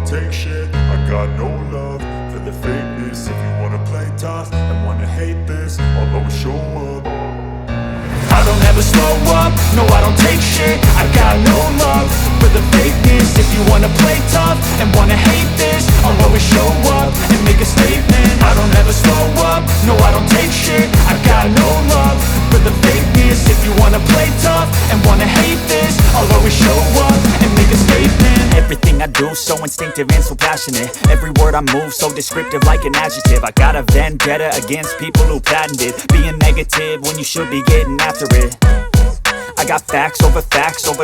don't take shit. I got no love for the fakeness. If you wanna play tough and wanna hate this, I'll always show up. I don't ever slow up, no I don't take shit. I got no love for the fakeness. If you wanna play tough and wanna hate this, I'll always show up and make a statement. I don't ever slow up, no I don't take shit. I got no love for the fakeness. If you wanna play tough and wanna hate this, I'll always show up and make a statement. Everything I do so instinctive and so passionate. Every word I move so descriptive like an adjective. I got a vendetta against people who patented being negative when you should be getting after it. I got facts over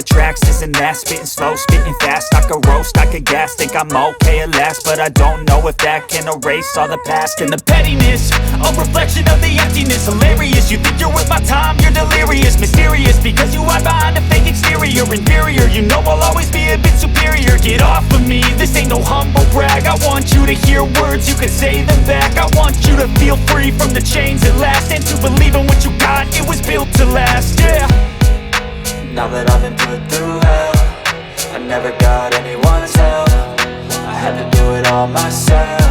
tracks, this and that. Spitting slow, spitting fast, I could roast, I could gas. Think I'm okay at last, but I don't know if that can erase all the past. And the pettiness, a reflection of the emptiness. Hilarious, you think you're worth my time, you're delirious. Mysterious, because you hide behind a fake exterior. Inferior, you know I'll always be a bit superior. Get off of me, this ain't no humble brag. I want you to hear words, you can say them back. I want you to feel free from the chains at last, and to believe in what you got, it was built to last, yeah. Now that I've been put through hell, I never got anyone's help. I had to do it all myself.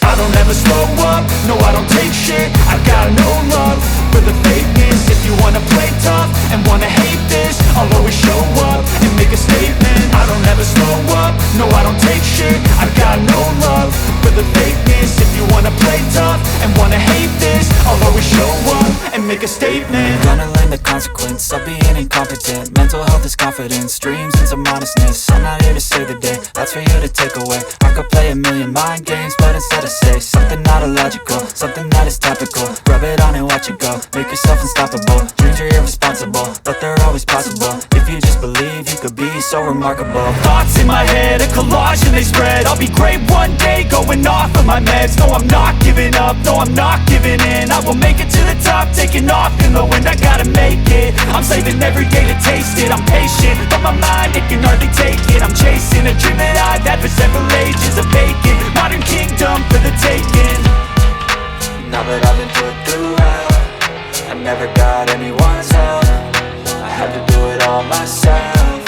I don't ever slow up, no I don't take shit. I got no love for the fakeness. If you wanna play tough and wanna hate this, I'll always show up and make a statement. I don't ever slow up, no I don't take shit. I got no love for the fakeness. If you wanna play tough and wanna hate this, I'll always show up and make a statement. Gonna learn the consequence of being incompetent. Mental health is confidence, dreams and some honestness. I'm not here to save the day, that's for you to take away. I could play a million mind games, but instead I say something not illogical, something that is topical. Rub it on and watch it go, make yourself unstoppable. Dreams are irresponsible, but they're always possible. If you just believe, you could be so remarkable. Thoughts in my head, a collage and they spread. I'll be great one day, going off of my meds. No, I'm not giving up, no, I'm not giving in. I will make it to the top, taking off in the wind. I gotta make it, I'm saving every day to taste it. I'm patient, but my mind, it can hardly take it. I'm chasing a dream that I've had for several ages. A vacant, modern kingdom for the taking. Now that I've been put through hell, I never got anyone's help. I had to do it all myself.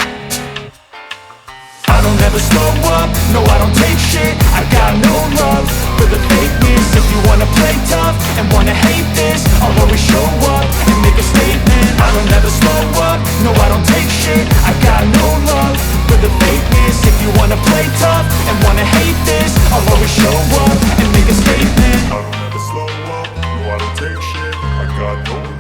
I don't ever slow up, no I don't take shit. I got no love for the fakeness. If you wanna play tough and wanna hate this, I'll always show up and make a statement. I don't ever slow up, no I don't take shit. I got no love for the fakeness. If you wanna play tough and wanna hate this, I'll always show up and make a statement. I don't ever slow up, no I don't take shit. I got no